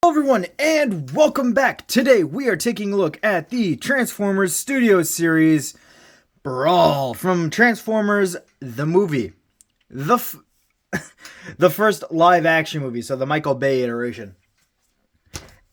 Hello everyone and welcome back. Today we are taking a look at the Transformers Studio series Brawl from Transformers the movie. The first live action movie, so the Michael Bay iteration.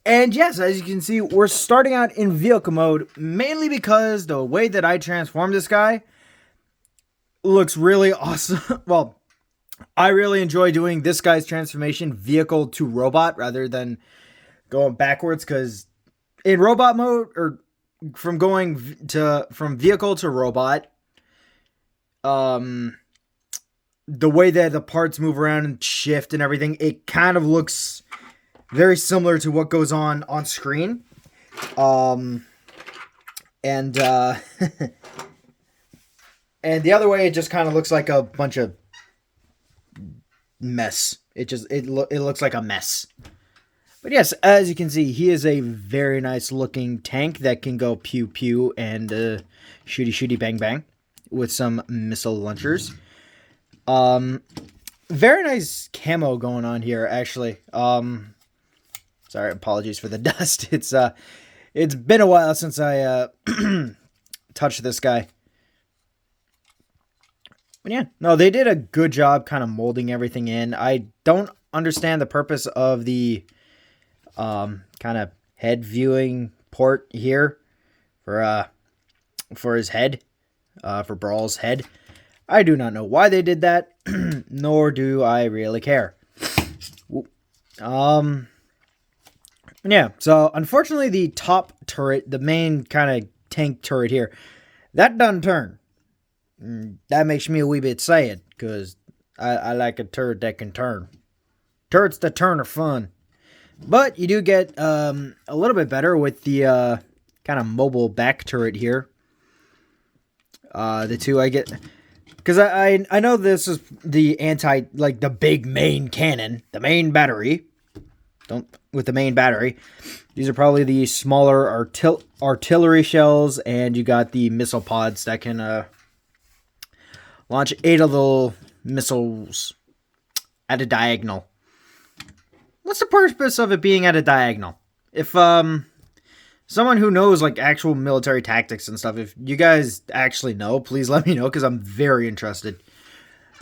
And yes, as you can see, we're starting out in vehicle mode mainly because the way that I transformed this guy looks really awesome. Well, I really enjoy doing this guy's transformation vehicle to robot rather than going backwards, because in robot mode, or from vehicle to robot, the way that the parts move around and shift and everything, it kind of looks very similar to what goes on screen. And and the other way, it just kind of looks like a bunch of mess. It looks like a mess. But yes, as you can see, he is a very nice looking tank that can go pew pew and shooty shooty bang bang with some missile launchers. Very nice camo going on here, actually. Sorry, apologies for the dust. It's been a while since I touched this guy. But yeah, no, they did a good job kind of molding everything in. I don't understand the purpose of the kind of head viewing port here for his head, for Brawl's head. I do not know why they did that, nor do I really care. Yeah, so unfortunately the top turret, the main kind of tank turret here, that doesn't turn. That makes me a wee bit sad, because I like a turret that can turn. Turrets that turn are fun. But you do get a little bit better with the kind of mobile back turret here. The two I get, because I know this is the the big main cannon, the main battery. With the main battery. These are probably the smaller artillery shells, and you got the missile pods that can launch 8 of the missiles at a diagonal. What's the purpose of it being at a diagonal? If someone who knows like actual military tactics and stuff, if you guys actually know, please let me know, because I'm very interested.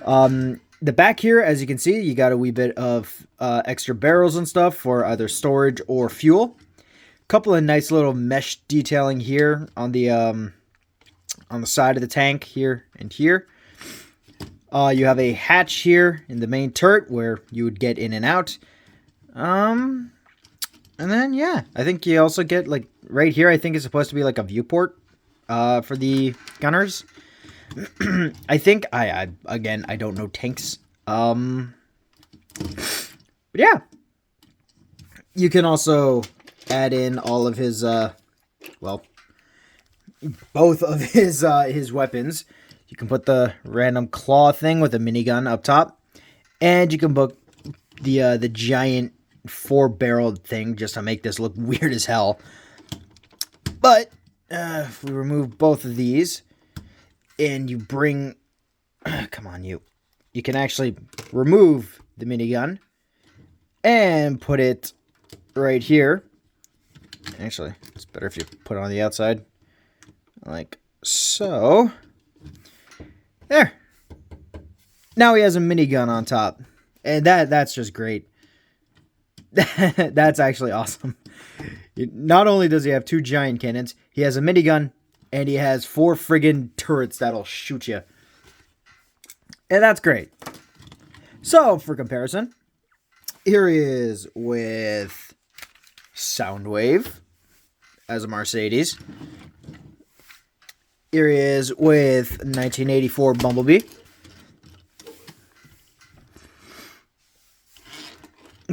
The back here, as you can see, you got a wee bit of extra barrels and stuff for either storage or fuel. Couple of nice little mesh detailing here on the side of the tank here and here. You have a hatch here in the main turret where you would get in and out. And then, yeah, I think you also get, like, right here, I think it's supposed to be, like, a viewport, for the gunners. I think, again, I don't know tanks. But yeah. You can also add in all of his, both of his weapons. You can put the random claw thing with a minigun up top. And you can put the giant 4-barreled thing just to make this look weird as hell. But if we remove both of these and you bring... come on, you can actually remove the minigun and put it right here. Actually, it's better if you put it on the outside. Like so. There. Now he has a minigun on top. And that's just great. That's actually awesome. Not only does he have 2 giant cannons, he has a minigun, and he has 4 friggin' turrets that'll shoot you. And that's great. So, for comparison, here he is with Soundwave as a Mercedes. Here he is with 1984 Bumblebee.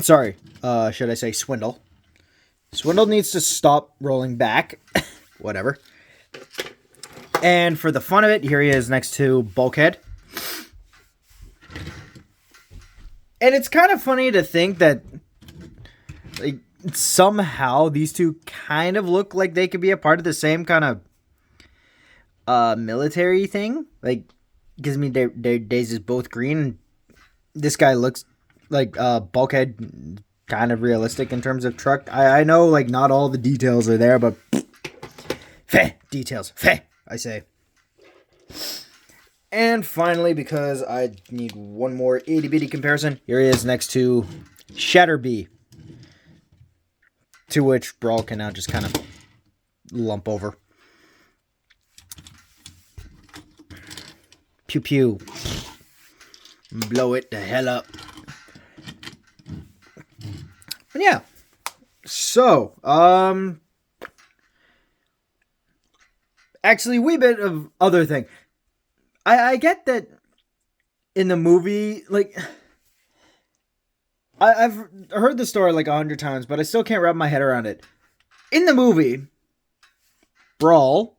Sorry, should I say Swindle? Swindle needs to stop rolling back. Whatever. And for the fun of it, here he is next to Bulkhead. And it's kind of funny to think that, like, somehow these two kind of look like they could be a part of the same kind of military thing. Like, because, I mean, their days is both green. This guy looks like Bulkhead kind of realistic in terms of truck. I know, like, not all the details are there, but feh, details, feh, I say. And finally, because I need one more itty-bitty comparison, here he is next to Shatterbee, to which Brawl can now just kind of lump over. Pew pew. Blow it the hell up. And yeah. So, actually, a wee bit of other thing. I get that in the movie, like, I've heard the story like 100 times, but I still can't wrap my head around it. In the movie, Brawl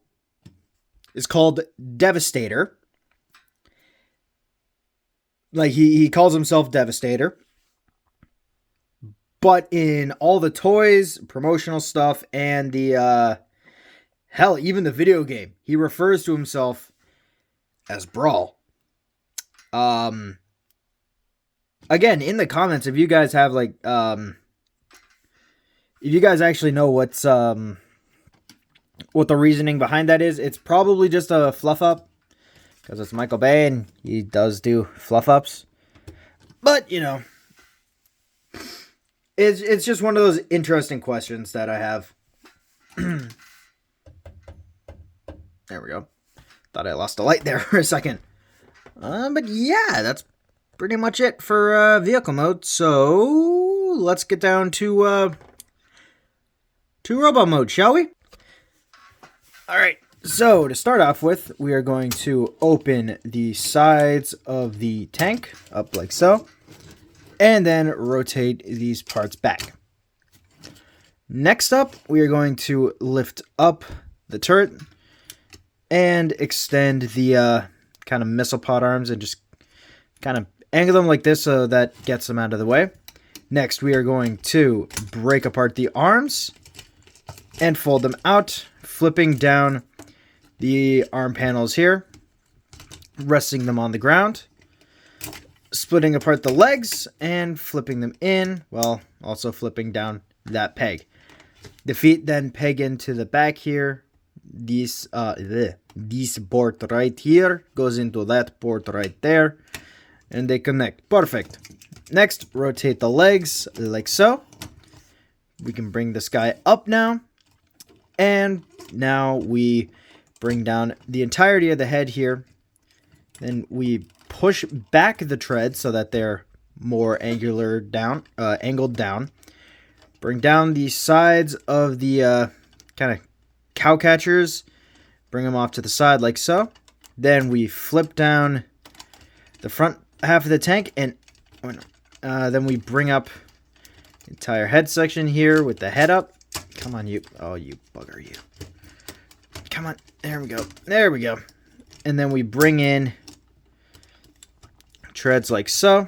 is called Devastator. Like, he calls himself Devastator. But in all the toys, promotional stuff, and the, hell, even the video game, he refers to himself as Brawl. Again, in the comments, if you guys have, like, if you guys actually know what the reasoning behind that is, it's probably just a fluff up, because it's Michael Bay, and he does do fluff ups. But, you know, it's just one of those interesting questions that I have. There we go. Thought I lost a light there for a second. But yeah, that's pretty much it for vehicle mode. So let's get down to robot mode, shall we? Alright, so to start off with, we are going to open the sides of the tank up like so, and then rotate these parts back. Next up, we are going to lift up the turret and extend the kind of missile pod arms and just kind of angle them like this so that gets them out of the way. Next, we are going to break apart the arms and fold them out, flipping down the arm panels here, resting them on the ground, splitting apart the legs and flipping them in, while also flipping down that peg. The feet then peg into the back here. This board right here goes into that board right there, and they connect. Perfect. Next, rotate the legs like so. We can bring this guy up now, and now we bring down the entirety of the head here. Then we push back the treads so that they're more angled down. Bring down the sides of the kind of cow catchers, bring them off to the side like so. Then we flip down the front half of the tank, and then we bring up the entire head section here with the head up. Come on, you. Oh, you bugger, you. Come on. There we go. There we go. And then we bring in treads like so.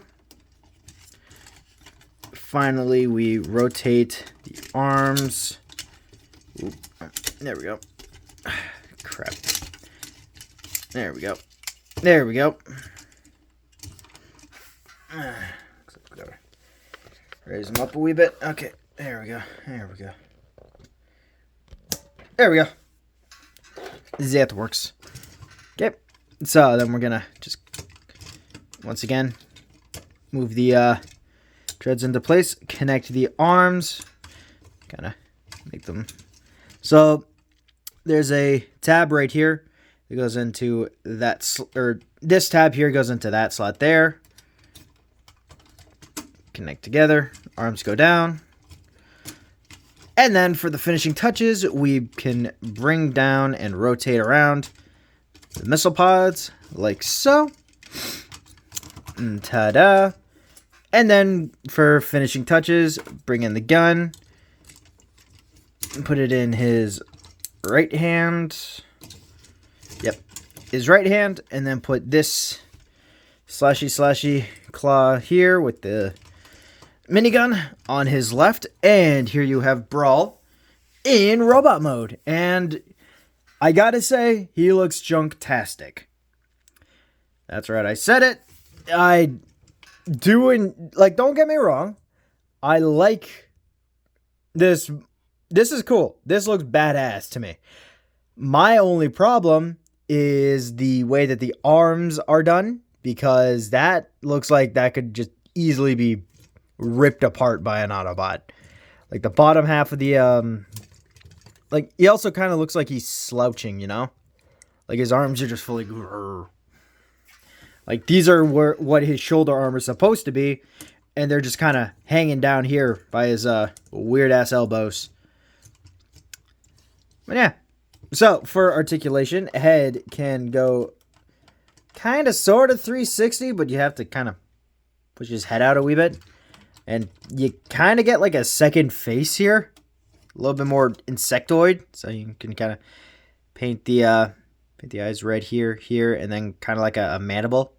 Finally, we rotate the arms. Oop, there we go. Crap. There we go. There we go. Gotta raise them up a wee bit. Okay, there we go. There we go. There we go. That works. Okay, so then we're gonna just once again move the treads into place, connect the arms, kind of make them. So there's a tab right here that goes into that, or this tab here goes into that slot there. Connect together, arms go down. And then for the finishing touches, we can bring down and rotate around the missile pods like so. And ta-da. And then for finishing touches, bring in the gun. Put it in his right hand. Yep. His right hand. And then put this slashy claw here with the minigun on his left. And here you have Brawl in robot mode. And I gotta say, he looks junktastic. That's right, I said it. Don't get me wrong, I like this. This is cool. This looks badass to me. My only problem is the way that the arms are done, because that looks like that could just easily be ripped apart by an Autobot. Like the bottom half of the, like he also kind of looks like he's slouching, you know? Like his arms are just fully, like these are what his shoulder armor is supposed to be, and they're just kind of hanging down here by his weird ass elbows. But yeah. So for articulation, head can go kind of sort of 360, but you have to kind of push his head out a wee bit. And you kind of get like a second face here. A little bit more insectoid. So you can kind of paint the eyes red here, here, and then kind of like a mandible.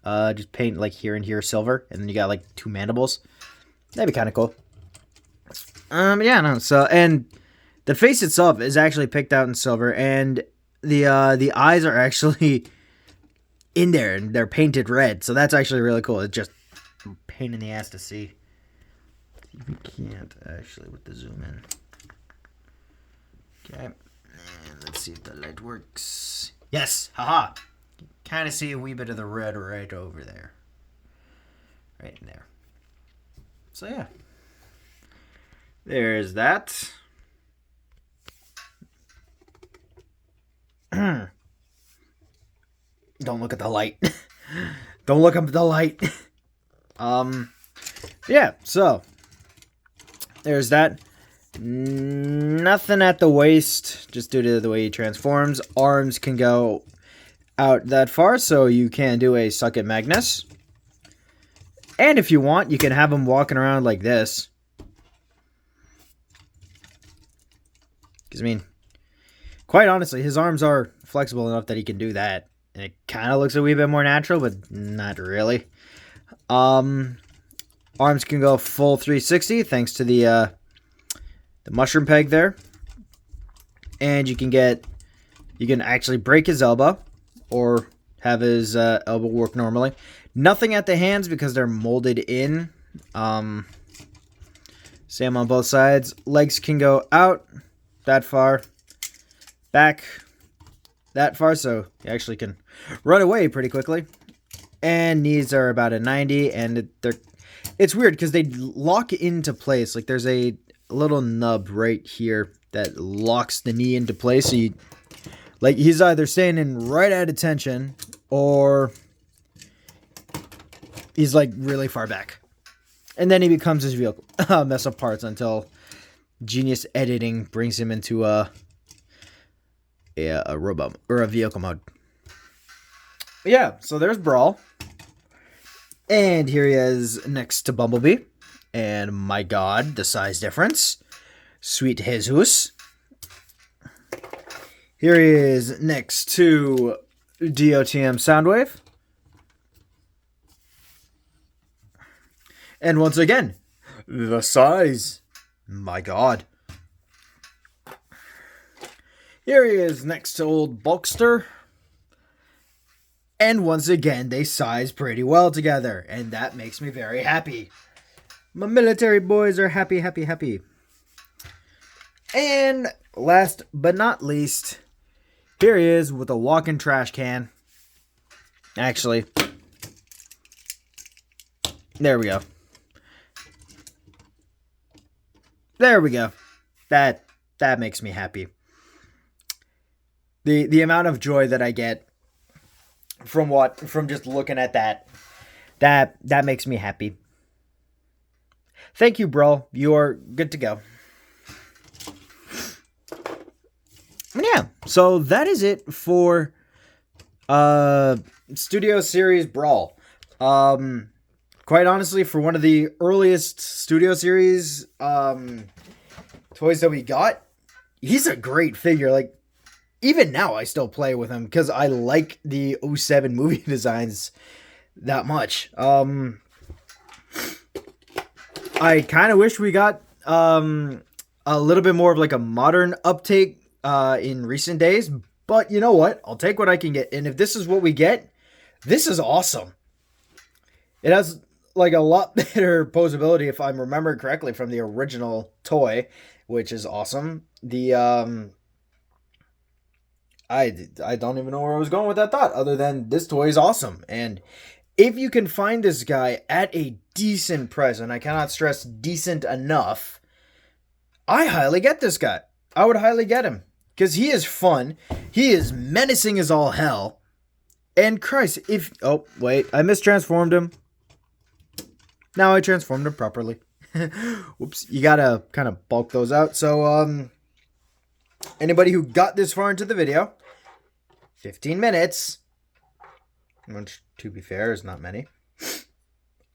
Just paint like here and here silver. And then you got like 2 mandibles. That'd be kind of cool. Yeah, no. So, and the face itself is actually picked out in silver, and the eyes are actually in there, and they're painted red. So that's actually really cool. It's just a pain in the ass to see. We can't actually with the zoom in. Okay, and let's see if the light works. Yes, haha. You kind of see a wee bit of the red right over there, right in there. So yeah, there's that. Don't look at the light. Don't look up at the light. Yeah, so there's that. Nothing at the waist, just due to the way he transforms. Arms can go out that far, so you can do a Suck It Magnus. And if you want, you can have him walking around like this. Because, I mean, quite honestly, his arms are flexible enough that he can do that. And it kind of looks a wee bit more natural, but not really. Arms can go full 360 thanks to the mushroom peg there. And you can actually break his elbow or have his elbow work normally. Nothing at the hands because they're molded in. Same on both sides. Legs can go out that far. Back that far, so you actually can run away pretty quickly. And knees are about a 90, and it's weird because they lock into place. Like there's a little nub right here that locks the knee into place. So like he's either standing right at attention or he's like really far back. And then he becomes his vehicle mess of parts until genius editing brings him into a robot or a vehicle mode. But yeah, so there's Brawl. And here he is next to Bumblebee. And my god, the size difference. Sweet Jesus. Here he is next to DOTM Soundwave. And once again, the size. My god. Here he is next to old Bulkster. And once again, they size pretty well together. And that makes me very happy. My military boys are happy, happy, happy. And last but not least, here he is with a walking trash can. Actually, there we go. There we go. That makes me happy. The amount of joy that I get from just looking at that makes me happy. Thank you, Brawl. You're good to go. And yeah, so that is it for Studio Series Brawl. Quite honestly, for one of the earliest Studio Series toys that we got, he's a great figure. Like, even now, I still play with him because I like the 07 movie designs that much. I kind of wish we got a little bit more of like a modern uptake in recent days, but you know what? I'll take what I can get. And if this is what we get, this is awesome. It has like a lot better posability if I'm remembering correctly from the original toy, which is awesome. I don't even know where I was going with that thought, other than this toy is awesome. And if you can find this guy at a decent price, and I cannot stress decent enough, I highly get this guy. I would highly get him. Because he is fun. He is menacing as all hell. And Christ, if... Oh, wait. I mistransformed him. Now I transformed him properly. Whoops. You gotta kind of bulk those out. So, anybody who got this far into the video, 15 minutes, which, to be fair, is not many.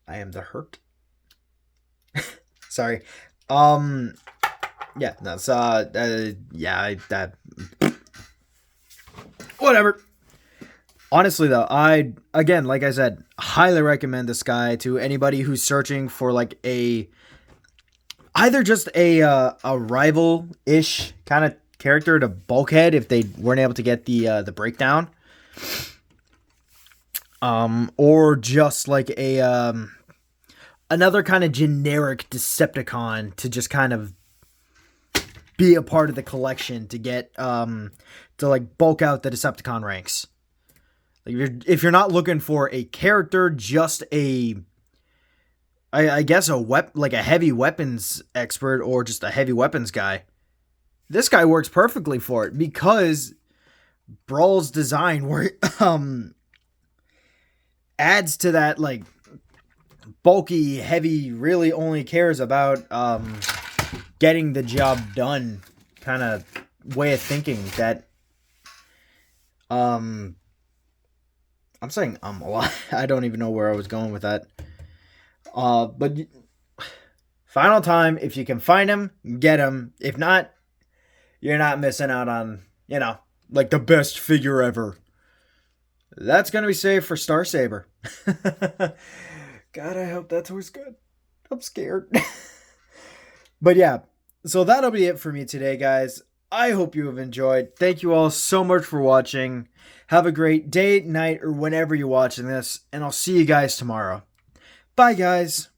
I am the hurt. Sorry. Yeah, that's, whatever. Honestly, though, again, like I said, highly recommend this guy to anybody who's searching for, like, either just a rival-ish kind of character to Bulkhead if they weren't able to get the breakdown. Or just, like, another kind of generic Decepticon to just kind of be a part of the collection to get, to, like, bulk out the Decepticon ranks. Like, if you're not looking for a character, just I guess like a heavy weapons expert or just a heavy weapons guy, this guy works perfectly for it because Brawl's design where adds to that, like, bulky, heavy, really only cares about getting the job done kind of way of thinking that I'm saying a lot. I don't even know where I was going with that. But final time, if you can find him, get him. If not, you're not missing out on, like the best figure ever. That's going to be saved for Star Saber. God, I hope that toy's good. I'm scared. But yeah, so that'll be it for me today, guys. I hope you have enjoyed. Thank you all so much for watching. Have a great day, night, or whenever you're watching this, and I'll see you guys tomorrow. Bye, guys.